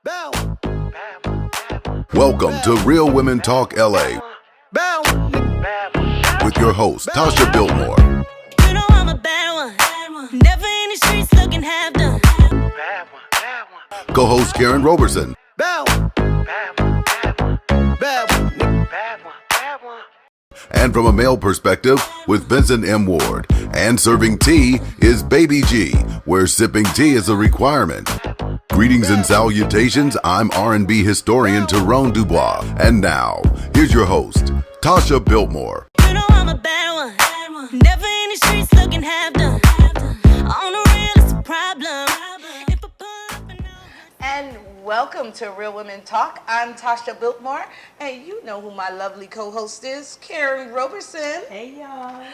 Bow. Welcome to Real Women Talk LA Bow. with your host, Tasha Biltmore. You know I'm a bad one. Never in the streets looking half done. Co-host Karen Roberson. Bow. Bow. And from a male perspective, with Vincent M. Ward. And serving tea is Baby G, where sipping tea is a requirement. Greetings and salutations, I'm R&B historian Tyrone Dubois. And now, here's your host, Tasha Biltmore. You know I'm a bad one. Never in the streets looking half done. On the real, it's a problem. If I pull up and And welcome to Real Women Talk. I'm Tasha Biltmore, and you know who my lovely co-host is, Karen Roberson. Hey y'all.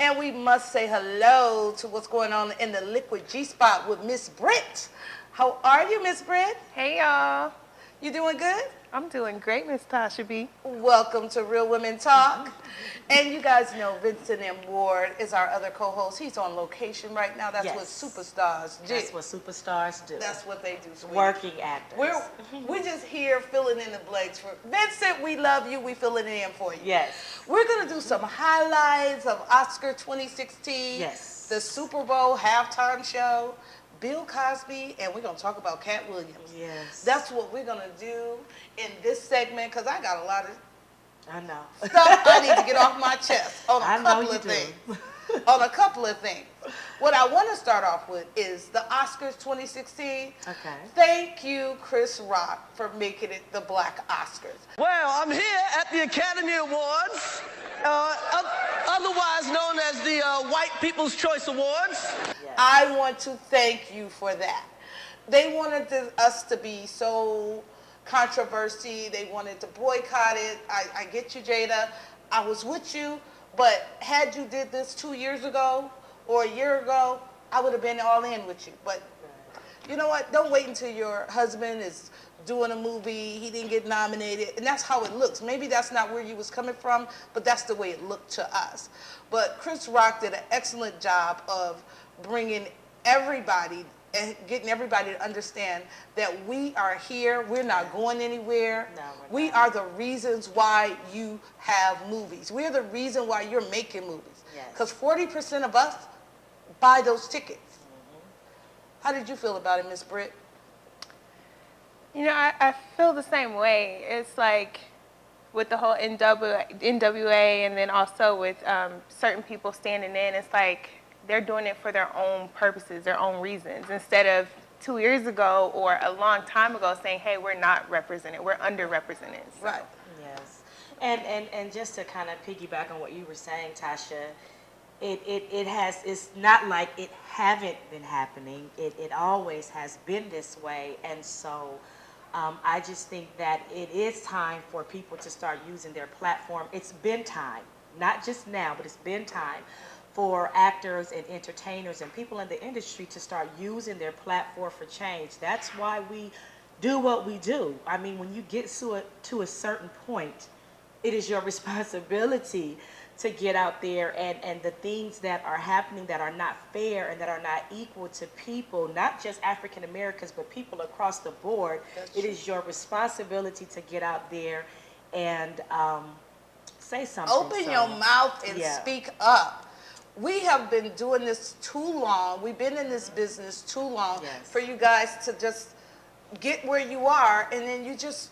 And we must say hello to what's going on in the Liquid G-Spot with Miss Britt. How are you, Miss Britt? Hey y'all, You doing good? I'm doing great, Miss Tasha B. Welcome to Real Women Talk. And you guys know Vincent M. Ward is our other co-host. He's on location right now. That's Yes. what superstars do. That's what superstars do. That's what they do. So Working actors. We're just here filling in the blanks for Vincent. We love you. We filling it in for you. Yes. We're gonna do some highlights of Oscar 2016. Yes. The Super Bowl halftime show, Bill Cosby, and we're gonna talk about Cat Williams. Yes. That's what we're gonna do in this segment because I got a lot of I know. stuff I need to get off my chest on I a know couple you of do. things. On a couple of things. What I want to start off with is the Oscars 2016. Okay. Thank you, Chris Rock, for making it the Black Oscars. Well, I'm here at the Academy Awards, otherwise known as the White People's Choice Awards. I want to thank you for that. They wanted us to be so controversy. They wanted to boycott it. I get you, Jada. I was with you, but had you did this 2 years ago or a year ago, I would have been all in with you. But you know what? Don't wait until your husband is doing a movie, he didn't get nominated, and that's how it looks. Maybe that's not where you was coming from, but that's the way it looked to us. But Chris Rock did an excellent job of bringing everybody and getting everybody to understand that we are here, we're not going anywhere. No, We are the reasons why you have movies. We're the reason why you're making movies. Yes. Because 40% of us buy those tickets. How did you feel about it, Miss Britt? You know, I feel the same way. It's like with the whole NWA and then also with certain people standing in, it's like they're doing it for their own purposes, their own reasons, instead of 2 years ago or a long time ago saying, hey, we're not represented, we're underrepresented. So. Right. Yes. And just to kind of piggyback on what you were saying, Tasha, it's not like it haven't been happening. It always has been this way. And so I just think that it is time for people to start using their platform. It's been time, not just now, but it's been time for actors and entertainers and people in the industry to start using their platform for change. That's why we do what we do. I mean, when you get to a certain point, it is your responsibility to get out there and the things that are happening that are not fair and that are not equal to people, not just African Americans, but people across the board. It is your responsibility to get out there and say something. Open So, your mouth and yeah. speak up. We have been doing this too long. We've been in this business too long Yes. for you guys to just get where you are and then you just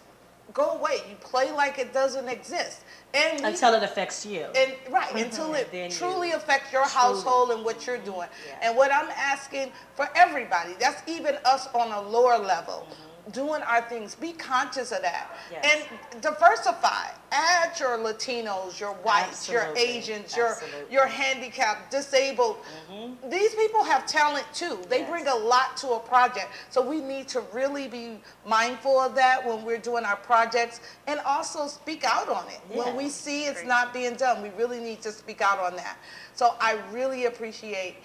go away. You play like it doesn't exist. And Until it affects you. and right, until it Then you truly affects your truly- household and what you're doing. Yeah. And what I'm asking for everybody, that's even us on a lower level, doing our things, be conscious of that. Yes. And diversify. Add your Latinos, your whites, your Absolutely. Asians, Absolutely. your handicapped, disabled. These people have talent too. They Yes. bring a lot to a project. So we need to really be mindful of that when we're doing our projects and also speak out on it. Yeah. When we see it's not being done, we really need to speak out on that. So I really appreciate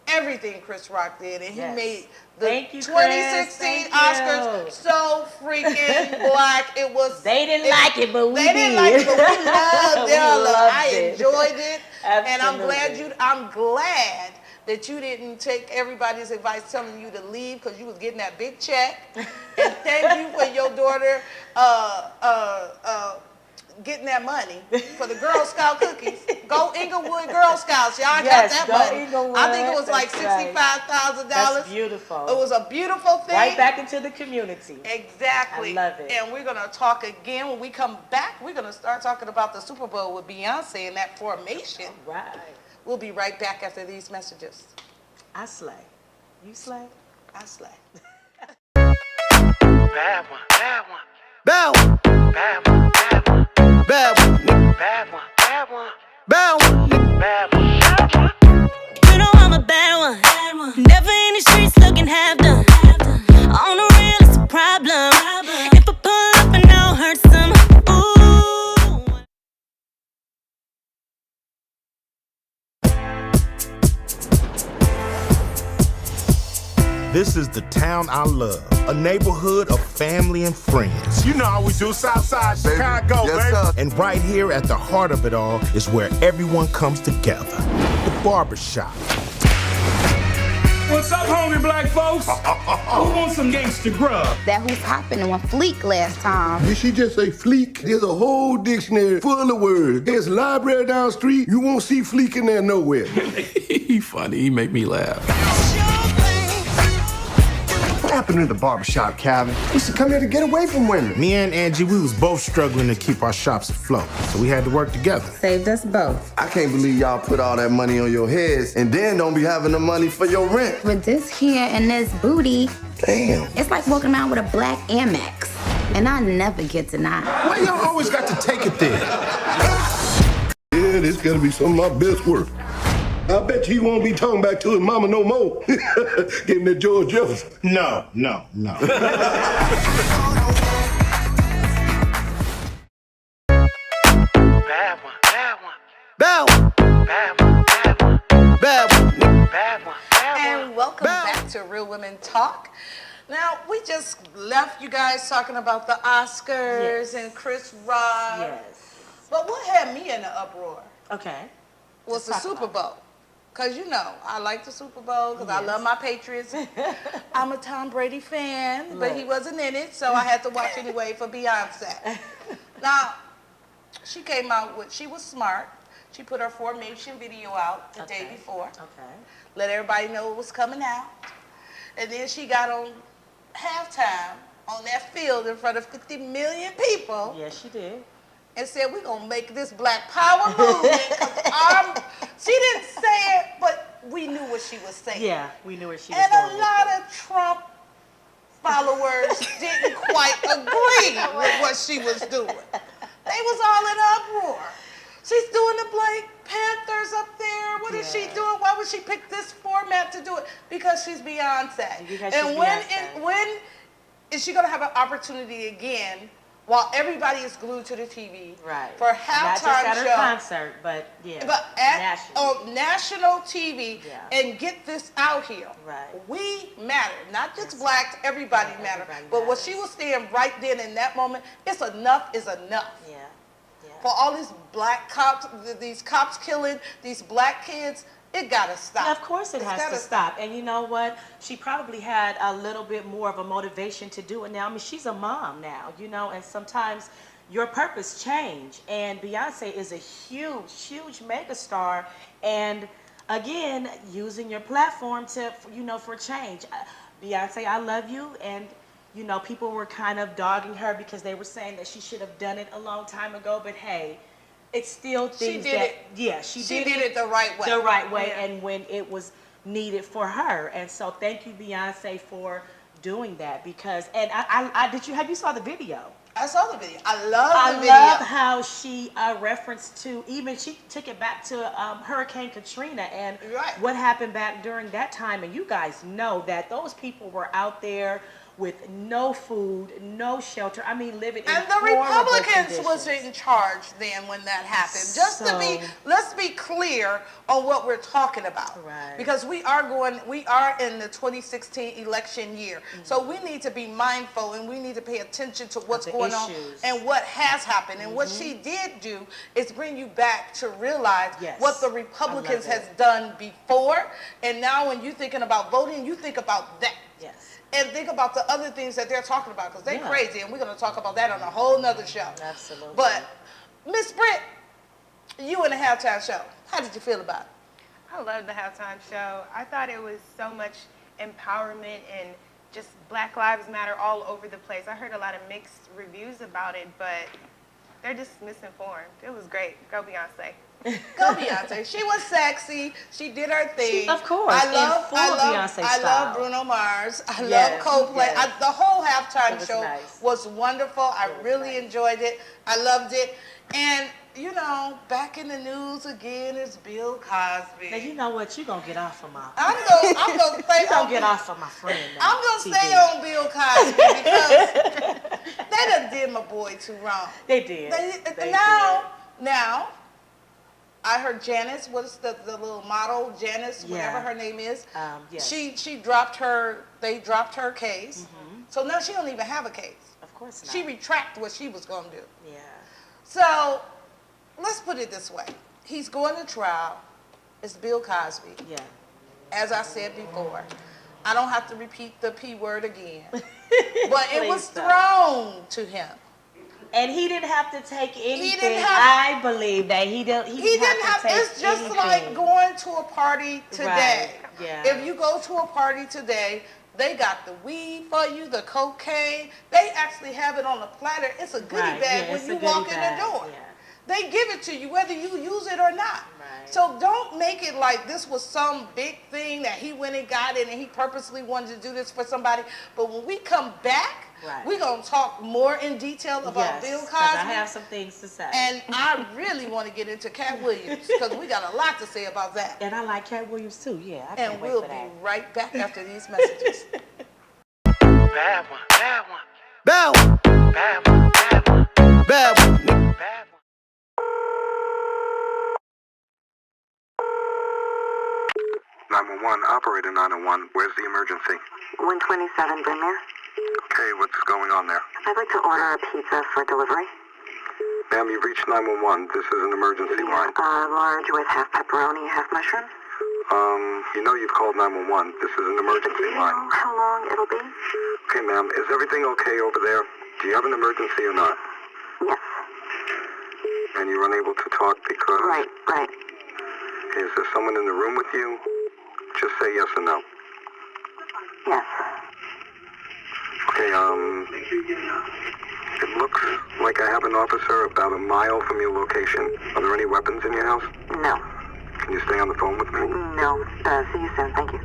everything Chris Rock did, and Yes. he made the Thank you, Chris. 2016 Thank Oscars you. so freaking black. It was. They didn't like it, but we They didn't did. like it, but we loved We it. loved I it. enjoyed it, and I'm Absolutely. glad that you didn't take everybody's advice telling you to leave because you was getting that big check. And thank you your daughter getting that money for the Girl Scout cookies. Go Inglewood Girl Scouts. Y'all Yes, got that go money. Inglewood. I think it was like That's right. $65,000. That's beautiful. It was a beautiful thing. Right back into the community. Exactly. I love it. And we're going to talk again. When we come back, we're going to start talking about the Super Bowl with Beyonce and that formation. Right. We'll be right back after these messages. I slay. You slay? I slay. Bad one, bad one, Bad one. bad one, bad one, Bad one. bad one, bad one, Bad one. bad one, bad one. You know I'm a bad one. Never in the streets looking half done. On the real, it's a problem. If I pull up and I'll hurt some. Ooh. This is the town I love, a neighborhood of family and friends. You know how we do, Southside Chicago, baby. And right here at the heart of it all is where everyone comes together, the barbershop. What's up, homie black folks? Who wants some gangster grub? That who's hopping on Fleek last time. Did she just say fleek? There's a whole dictionary full of words. There's a library down the street. You won't see fleek in there nowhere. He funny, he make me laugh. What happened to the barbershop, Calvin? We used to come here to get away from women. Me and Angie, we was both struggling to keep our shops afloat, so we had to work together. Saved us both. I can't believe y'all put all that money on your heads and then don't be having the money for your rent. With this here and this booty, Damn. it's like walking around with a black Amex. And I never get denied. Why y'all always got to take it there? Yeah, this gotta be some of my best work. I bet you he won't be talking back to his mama no more. Give him that George Jefferson. No. Bad one, bad one, Bad one. bad one, bad one, Bad one. bad one, bad one. And welcome back to Real Women Talk. Now, we just left you guys talking about the Oscars and Chris Rock. Yes. But what had me in the uproar Okay. was the Let's talk Super about Bowl. Because, you know, I like the Super Bowl because I Yes. love my Patriots. I'm a Tom Brady fan, but Right. he wasn't in it, so I had to watch anyway for Beyonce. Now, she came out with, she was smart. She put her formation video out the day Okay. before. Okay. Let everybody know it was coming out. And then she got on halftime on that field in front of 50 million people Yes, she did. and said, we're going to make this Black Power movement. 'Cause she didn't say it, but we knew what she was saying. Yeah, we knew where she was And going a with lot it. of Trump followers didn't quite agree with what she was doing. They was all in uproar. She's doing the Black Panthers up there. What is she Yeah. doing? Why would she pick this format to do it? Because she's Beyonce. Because and she's when Beyonce. when is she gonna have an opportunity again while everybody is glued to the TV Right. for a Not just halftime at her show? concert, but yeah. But at national. on national TV Yeah. and get this out here. Right. We matter, not just blacks, everybody Yeah, matter. everybody But what matters. she was saying right then in that moment, it's enough is enough. Yeah. Yeah. For all these black cops, these cops killing these black kids, it gotta stop. Yeah, of course it It's has gotta to stop. And you know what? She probably had a little bit more of a motivation to do it now. I mean, she's a mom now, you know, and sometimes your purpose change. And Beyonce is a huge, huge megastar. And again, using your platform to, you know, for change. Beyonce, I love you. And, you know, people were kind of dogging her because they were saying that she should have done it a long time ago. But hey, it's still things did that, it. yeah, she did it the right way. the right way, Yeah. and when it was needed for her. And so thank you, Beyonce, for doing that. Because, and have you saw the video? I saw the video. I love the I video. love how she referenced to, even she took it back to Hurricane Katrina and Right. what happened back during that time. And you guys know that those people were out there with no food, no shelter. I mean, living in And the horrible Republicans was conditions. in charge then when that happened. Just to be, So- let's be clear on what we're talking about. Right. Because we are in the 2016 election year. So we need to be mindful and we need to pay attention to what's the going on issues. and what has happened. And what she did do is bring you back to realize Yes. what the I Republicans love it. has done before. And now when you're thinking about voting, you think about that. Yes. and think about the other things that they're talking about, because they're Yeah. crazy, and we're going to talk about that on a whole nother show. Absolutely. But Miss Britt, you in the halftime show, how did you feel about it? I love the halftime show. I thought it was so much empowerment and just Black Lives Matter all over the place. I heard a lot of mixed reviews about it, but they're just misinformed. It was great. Go Beyonce. Go Beyonce. She was sexy. She did her thing. Of course, I in love full Beyonce I love style. Bruno Mars. I Yes, love Coldplay. yes. The whole halftime It was show nice. was wonderful. I really enjoyed it. I loved it. And you know, back in the news again is Bill Cosby. Now, you know what? You're going to get off of my... I'm gonna stay You're going on. to get off of my friend now. I'm gonna TV. stay on Bill Cosby because they done did my boy too wrong. They did. They Now, I heard Janice, what's the little model, Janice, whatever Yeah. her name is. Yes. She dropped her. They dropped her case. So now she don't even have a case. Of course not. She retracted what she was gonna do. Yeah. So let's put it this way: he's going to trial. It's Bill Cosby. Yeah. As I said before, I don't have to repeat the P word again. But it was Please don't. thrown to him. And he didn't have to take anything. didn't have- I believe that he didn't Have, to take it's just anything. like going to a party today. Right, yeah. If you go to a party today, they got the weed for you, the cocaine. They actually have it on a platter. It's a goodie Right, bag yeah, when it's you a walk goodie in bag, the door. yeah. They give it to you whether you use it or not. Right. So don't make it like this was some big thing that he went and got it and he purposely wanted to do this for somebody. But when we come back, Right. we're going to talk more in detail about Yes, Bill 'cause Cosby. I have some things to say. And I really want to get into Cat Williams because we got a lot to say about that. And I like Cat Williams too. Yeah, I can't And wait we'll for be that. right back after these messages. Bad one, bad one, Bad one, bad one, bad one, bad one. bad one. 911, operator 901. Where's the emergency? 127 Brynmere. Okay, what's going on there? I'd like to order a pizza for delivery. Ma'am, you've reached 911. This is an emergency line. Large with half pepperoni, half mushrooms. You know you've called 911. This is an Do emergency you line. know how long it'll be? Okay, ma'am, is everything okay over there? Do you have an emergency or not? Yes. And you're unable to talk because... Right. Is there someone in the room with you? Just say yes or no. Yes. Okay, it looks like I have an officer about a mile from your location. Are there any weapons in your house? No. Can you stay on the phone with me? No. See you soon. Thank you.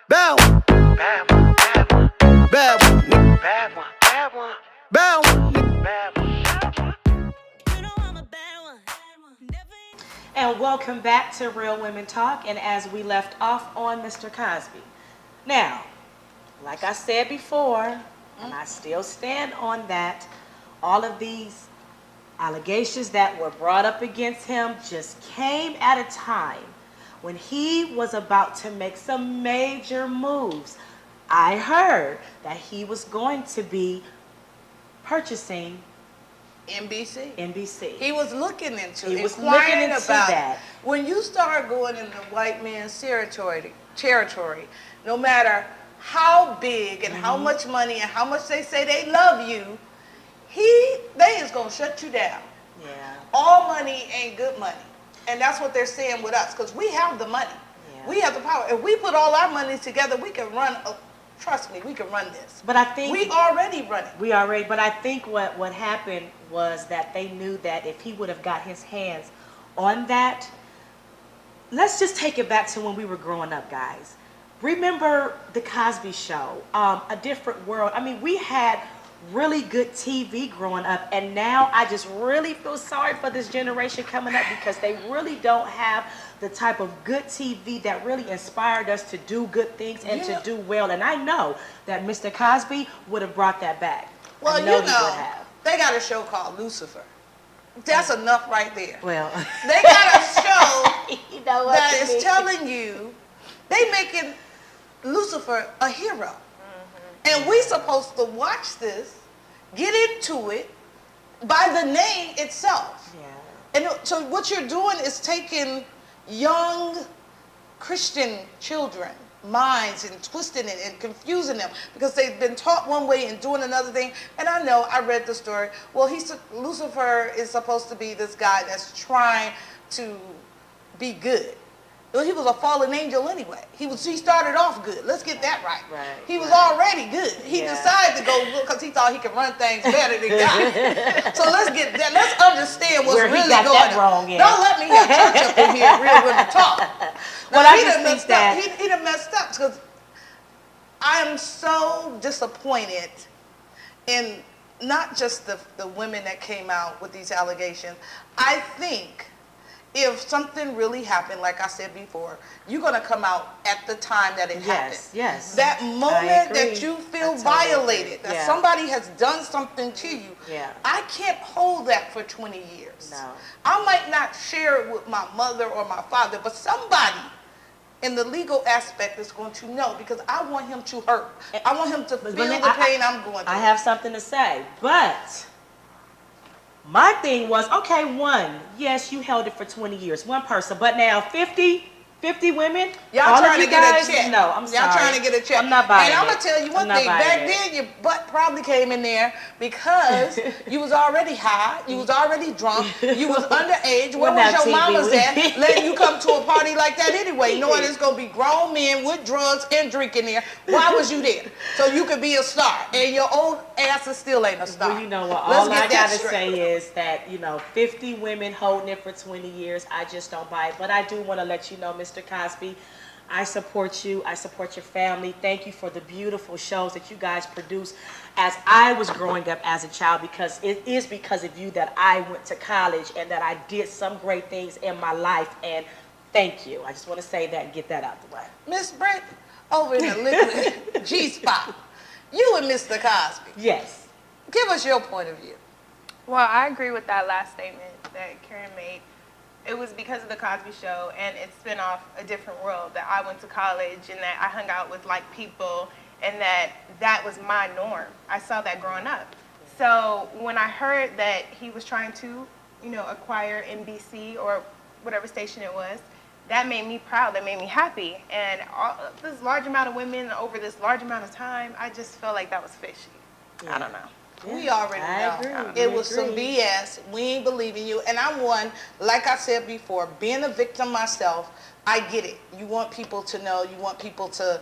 Bad one, Bad one, bad one, bad one, bad one, bad one, bad one. bad one, bad one. You know I'm a bad one. Never And welcome back to Real Women Talk. And as we left off on Mr. Cosby. Now, like I said before, and I still stand on that, all of these allegations that were brought up against him just came at a time when he was about to make some major moves. I heard that he was going to be purchasing NBC. NBC. He was looking into He it, was inquiring looking into about that. it. When you start going in the white man's territory, no matter how big and how much money and how much they say they love you, they is gonna shut you down. Yeah. All money ain't good money. And that's what they're saying with us, because we have the money. Yeah. We have the power. If we put all our money together, we can run, trust me, we can run this. But I think We already run it. But I think what happened was that they knew that if he would have got his hands on that, let's just take it back to when we were growing up, guys. Remember the Cosby Show, A Different World. I mean, we had really good TV growing up, and now I just really feel sorry for this generation coming up because they really don't have the type of good TV that really inspired us to do good things and to do well. And I know that Mr. Cosby would have brought that back. Well, I know you he know, would have. they got a show called Lucifer. That's enough right there. Well, They got a show you know what that you is mean. telling you, they making Lucifer a hero. And we supposed to watch this get into it by the name itself. Yeah. And so what you're doing is taking young Christian children minds and twisting it and confusing them because they've been taught one way and doing another thing. And I know, I read the story. Well, Lucifer is supposed to be this guy that's trying to be good. Well, he was a fallen angel anyway. He started off good. Let's get that right. He was already good. He decided to go good because he thought he could run things better than God. So let's get that. Let's understand what's really going on. Wrong, yeah. Don't let me have church up in here, real women talk. Well, Now, I just think that he done messed up because I am so disappointed in not just the women that came out with these allegations. I think if something really happened, like I said before, you're going to come out at the time that it happened. Yes. That moment that you feel violated, that somebody has done something to you, I can't hold that for 20 years. No. I might not share it with my mother or my father, but somebody in the legal aspect is going to know because I want him to hurt. I want him to feel the pain I'm going through. I have something to say, but my thing was, okay, yes, you held it for 20 years, one person, but now 50 women? Y'all trying to get a check. No, I'm sorry. Y'all trying to get a check. I'm not buying it. And I'm it. going to tell you one thing. Back then, your butt probably came in there because you was already high, you was already drunk, you was underage. Where was your mama's at letting you come to a party like that anyway, knowing it's going to be grown men with drugs and drinking there? Why was you there? So you could be a star. And your old ass still ain't a star. Well, you know what? All I got to say is that, 50 women holding it for 20 years, I just don't buy it. But I do want to let you know, Mr. Cosby, I support you. I support your family. Thank you for the beautiful shows that you guys produce as I was growing up as a child, because it is because of you that I went to college and that I did some great things in my life. And thank you. I just want to say that and get that out the way. Miss Brent, over in the liquid G-spot, you and Mr. Cosby. Yes. Give us your point of view. Well, I agree with that last statement that Karen made. It was because of the Cosby Show, and it spun off a different world, that I went to college and that I hung out with like people, and that was my norm. I saw that growing up. So when I heard that he was trying to, acquire NBC or whatever station it was, that made me proud, that made me happy. And this large amount of women over this large amount of time, I just felt like that was fishy. I don't know. Yeah, we already know. It was some BS. We ain't believing you. And I'm one, like I said before, being a victim myself, I get it. You want people to know. You want people to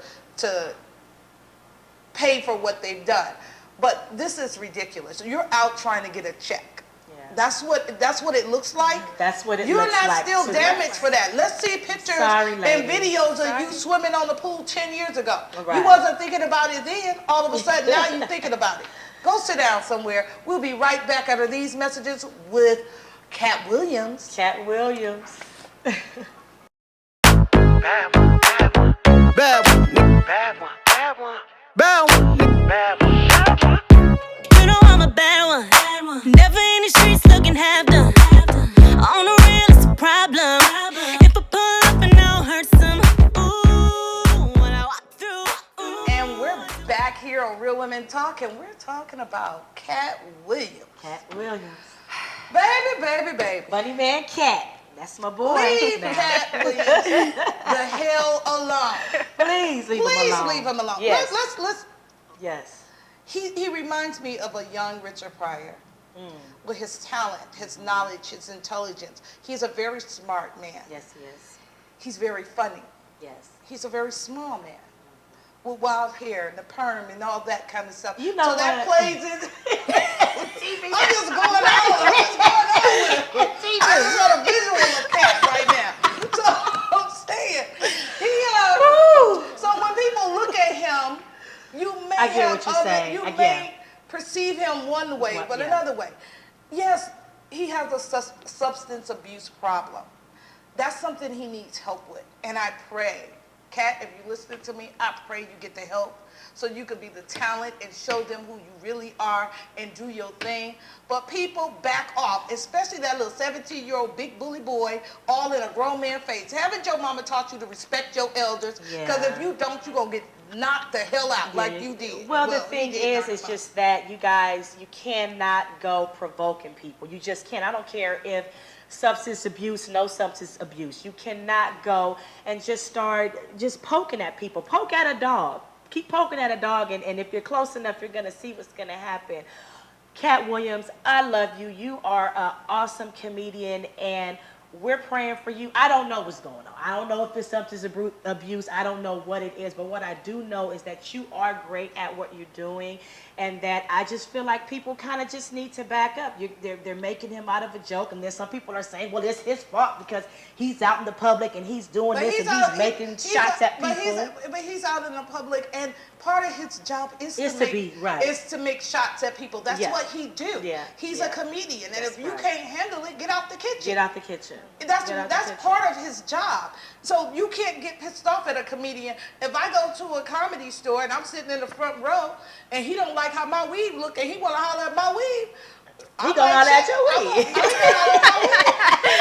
pay for what they've done. But this is ridiculous. You're out trying to get a check. Yeah. That's what it looks like. That's what it You're looks like. You're not still damaged for that. Let's see pictures and videos of you swimming on the pool 10 years ago. Right. You wasn't thinking about it then. All of a sudden, now you're thinking about it. Go sit down somewhere. We'll be right back after these messages with Cat Williams. Cat Williams. Bad one, bad one. Bad one. Bad one, bad one. Bad one. Bad one, bad one. You know I'm a bad one. Never in the streets looking half done. On the real, it's a problem. If I pull up and I'll hurt some. Ooh, when I walk through. And we're back here on Real Women Talk, and we're talking about Cat Williams. Cat Williams. Baby. Bunny Man Cat. That's my boy. Leave Cat Williams the hell alone. Please leave him alone. Leave him alone. Yes. Let's. Yes. He reminds me of a young Richard Pryor with his talent, his knowledge, his intelligence. He's a very smart man. Yes, he is. He's very funny. Yes. He's a very small man with wild hair and the perm and all that kind of stuff. You know so what? that plays in. I'm just going on with it. I just got a visual of Cat right now. So I'm saying, so when people look at him, you may perceive him one way, but another way. Yes, he has a substance abuse problem. That's something he needs help with. And I pray, Cat, if you listen to me, I pray you get the help so you could be the talent and show them who you really are and do your thing. But people back off, especially that little 17-year-old big bully boy all in a grown man face. Haven't your mama taught you to respect your elders? Because if you don't, you're going to get knocked the hell out like you did. Well, the he thing did is, knock it's him out. just that you guys, you cannot go provoking people. You just can't. I don't care if substance abuse, no substance abuse. You cannot go and just start just poking at people. Poke at a dog. Keep poking at a dog, and if you're close enough, you're going to see what's going to happen. Cat Williams, I love you. You are an awesome comedian, and we're praying for you. I don't know what's going on. I don't know if it's substance abuse. I don't know what it is. But what I do know is that you are great at what you're doing, and that I just feel like people kind of just need to back up. They're making him out of a joke, and then some people are saying, well, it's his fault because he's out in the public and he's doing this and he's making shots at people. But he's out in the public, and part of his job is to make shots at people. That's what he do. Yeah. He's a comedian, and if you can't handle it, get out the kitchen. Get out the kitchen. That's part of his job. So you can't get pissed off at a comedian. If I go to a comedy store and I'm sitting in the front row and he don't like how my weave look and he want to holler at my weave, he gonna holler at your weave.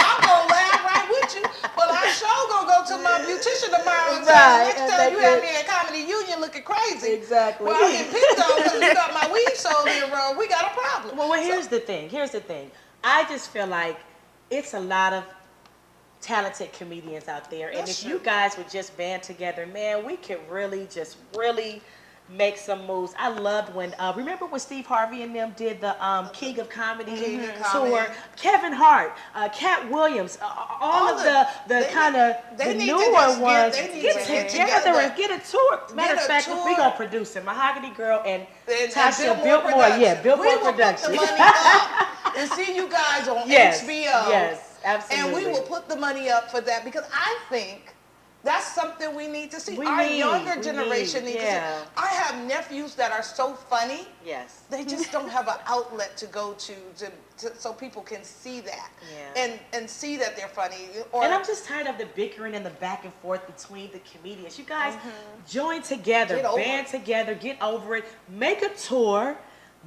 I'm gonna laugh right with you, but I sure gonna go to my beautician tomorrow and say, next time you have me at Comedy Union looking crazy. Exactly. Well, I'm getting picked on because you got my weave sold in wrong. We got a problem. Well, here's the thing. I just feel like it's a lot of talented comedians out there, and if you guys would just band together, man, we could really make some moves. I loved when remember when Steve Harvey and them did the King of Comedy tour. Kevin Hart, Cat Williams, all of the kind of the newer ones. Get together and get a tour. Matter of fact, we gonna produce it. Mahogany Girl and Tasha Biltmore. Yeah, Biltmore Productions. We will put the money up and see you guys on HBO. Yes. Absolutely. And we will put the money up for that because I think that's something we need to see. Our younger generation needs to see. I have nephews that are so funny. Yes. They just don't have an outlet to go to so people can see that and see that they're funny. And I'm just tired of the bickering and the back and forth between the comedians. You guys join together, band together, get over it, make a tour.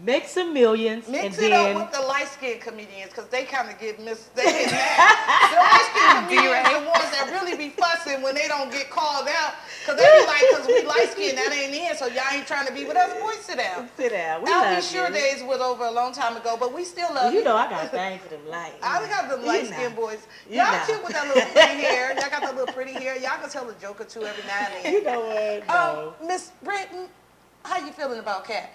Make some millions. Mix and it then up with the light-skinned comedians because they kind of get mad. The light-skinned comedians are the ones that really be fussing when they don't get called out because they be like, because we light-skinned, that ain't in, so y'all ain't trying to be with us. Boy, sit down. Sit down. I'll be sure days was over a long time ago, but we still love you. You know I got a thing for them light. I got the light-skinned boys. Y'all cute with that little pretty hair. Y'all got that little pretty hair. Y'all can tell a joke or two every now and then. You know what? No. Miss Britton, how you feeling about Cat?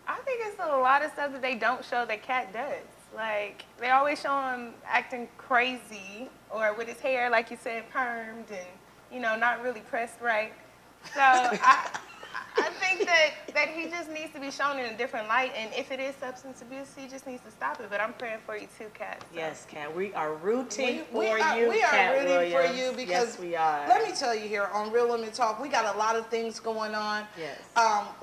I think it's a lot of stuff that they don't show that Cat does. Like, they always show him acting crazy or with his hair, like you said, permed and, you know, not really pressed right. So I think that he just needs to be shown in a different light, and if it is substance abuse, he just needs to stop it. But I'm praying for you too, Cat. So. Yes, Cat. We are rooting for you, We are Cat rooting Williams. for you because yes, we are. Let me tell you here on Real Women Talk, we got a lot of things going on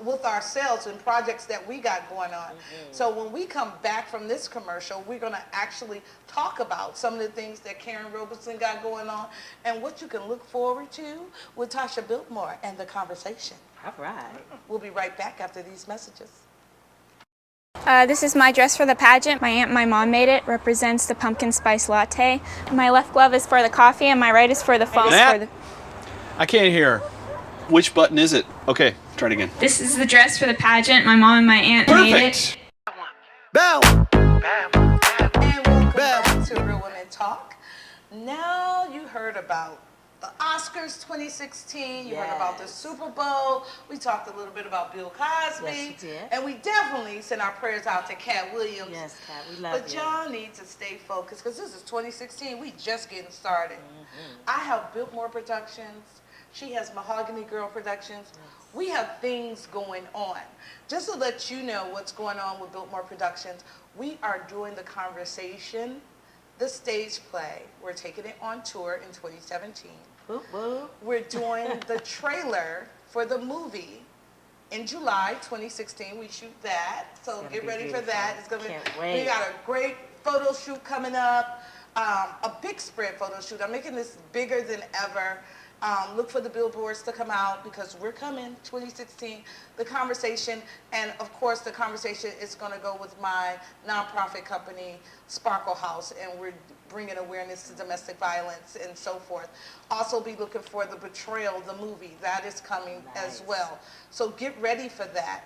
with ourselves and projects that we got going on. So when we come back from this commercial, we're going to actually talk about some of the things that Karen Robertson got going on and what you can look forward to with Tasha Biltmore and the conversation. All right. We'll be right back after these messages. This is my dress for the pageant. My aunt and my mom made it. Represents the pumpkin spice latte. My left glove is for the coffee and my right is for the foam. I can't hear. Which button is it? Okay, try it again. This is the dress for the pageant. My mom and my aunt made it. Bad one. And welcome back to Real Women Talk. Now you heard about the Oscars 2016, you heard about the Super Bowl, we talked a little bit about Bill Cosby, yes, you did. And we definitely sent our prayers out to Cat Williams. Yes, Cat, we love you. But y'all need to stay focused because this is 2016, we just getting started. I have Biltmore Productions, she has Mahogany Girl Productions. We have things going on. Just to let you know what's going on with Biltmore Productions, we are doing the conversation, the stage play. We're taking it on tour in 2017. We're doing the trailer for the movie in July 2016. We shoot that, so get ready for that. It's gonna be. We got a great photo shoot coming up, a big spread photo shoot. I'm making this bigger than ever, Look for the billboards to come out because we're coming 2016. The conversation, and of course the conversation is going to go with my nonprofit company, Sparkle House, and we're bringing awareness to domestic violence and so forth. Also be looking for The Betrayal, the movie. That is coming as well. So get ready for that.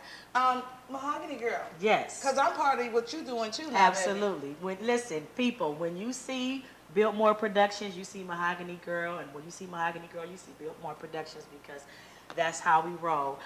Mahogany Girl. Yes. Because I'm part of what you're doing too now, Absolutely. Listen, people, when you see Biltmore Productions, you see Mahogany Girl, and when you see Mahogany Girl, you see Biltmore Productions, because that's how we roll.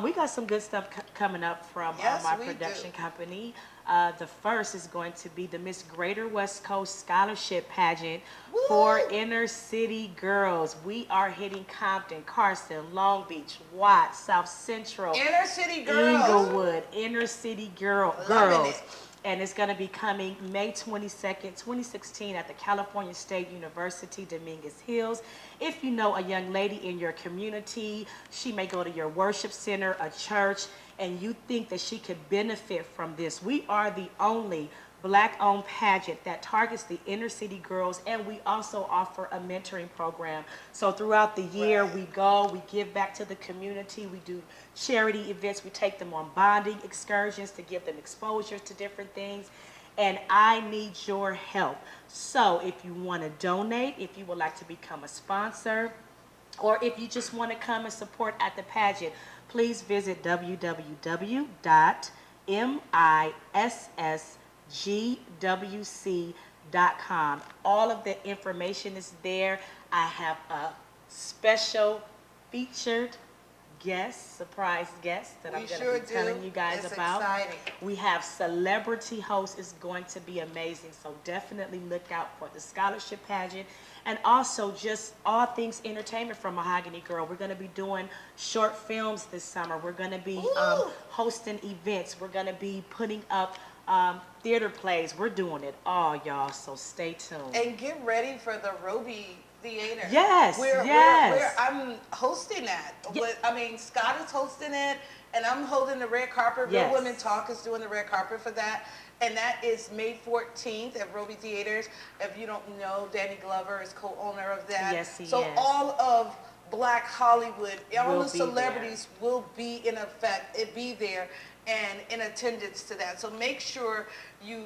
We got some good stuff coming up from my production company. The first is going to be the Miss Greater West Coast Scholarship Pageant for Inner City Girls. We are hitting Compton, Carson, Long Beach, Watts, South Central, Inner City Girls, Inglewood, Inner City Girls. And it's going to be coming May 22nd, 2016 at the California State University, Dominguez Hills. If you know a young lady in your community, she may go to your worship center, a church, and you think that she could benefit from this. We are the only Black-owned pageant that targets the inner city girls, and we also offer a mentoring program. So throughout the year, we go, we give back to the community, we do charity events, we take them on bonding excursions to give them exposure to different things, and I need your help. So if you want to donate, if you would like to become a sponsor, or if you just want to come and support at the pageant, please visit www.missgwc.com. All of the information is there. I have a special featured guest, surprise guest that I'm going to be telling you guys about. Exciting. We have celebrity hosts. It's going to be amazing. So definitely look out for the scholarship pageant, and also just all things entertainment from Mahogany Girl. We're going to be doing short films this summer. We're going to be hosting events. We're going to be putting up theater plays. We're doing it all, y'all. So stay tuned. And get ready for the Roby Theater. Yes, I'm hosting that. I mean, Scott is hosting it, and I'm holding the red carpet. Yes. Real Women Talk is doing the red carpet for that. And that is May 14th at Roby Theaters. If you don't know, Danny Glover is co-owner of that. Yes, he is. So all of Black Hollywood, all the celebrities will be in effect, be there and in attendance to that. So make sure you,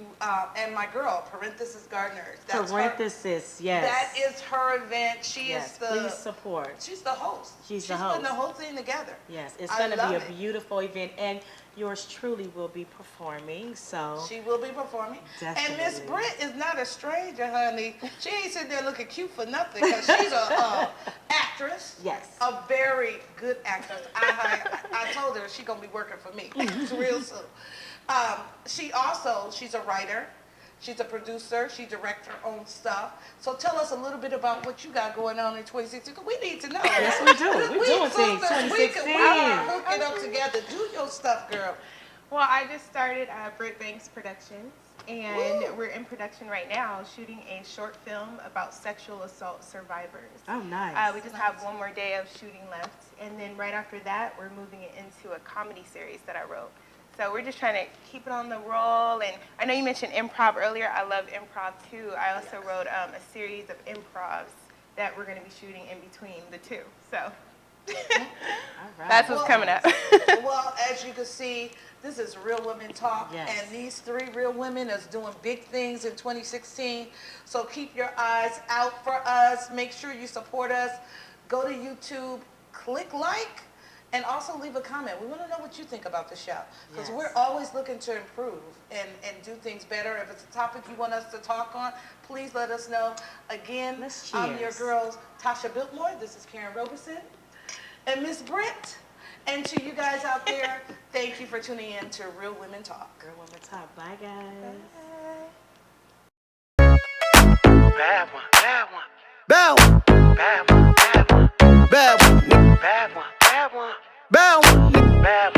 and my girl, Parenthesis Gardner. Parenthesis, yes. That is her event. She is the... Please support. She's the host. She's the host. She's putting the whole thing together. Yes, it's going to be a beautiful event, and yours truly will be performing, so... She will be performing. Definitely. And Miss Britt is not a stranger, honey. She ain't sitting there looking cute for nothing, because she's a actress. Yes. A very good actress. I told her she's going to be working for me real soon. She's a writer. She's a producer. She directs her own stuff. So tell us a little bit about what you got going on in 2016, because we need to know. Yes, we do. We're doing things 2016. We can hook it up together. Do your stuff, girl. Well, I just started Britt Banks Productions, and we're in production right now shooting a short film about sexual assault survivors. Oh, nice. We just have one more day of shooting left, and then right after that, we're moving it into a comedy series that I wrote. So we're just trying to keep it on the roll. And I know you mentioned improv earlier. I love improv too. I also wrote a series of improvs that we're going to be shooting in between the two. So that's what's coming up. Well, as you can see, this is Real Women Talk. Yes. And these three real women is doing big things in 2016. So keep your eyes out for us. Make sure you support us. Go to YouTube, click like, and also leave a comment. We want to know what you think about the show, because we're always looking to improve and do things better. If it's a topic you want us to talk on, please let us know. Again, I'm your girls, Tasha Biltmore. This is Karen Roberson and Miss Britt. And to you guys out there, thank you for tuning in to Real Women Talk. Real Women Talk. Bye, guys. Bad one, bad one. Bad one. Bad one, bad one. Bad one. Bad one, bad one. Bad one. Bad one.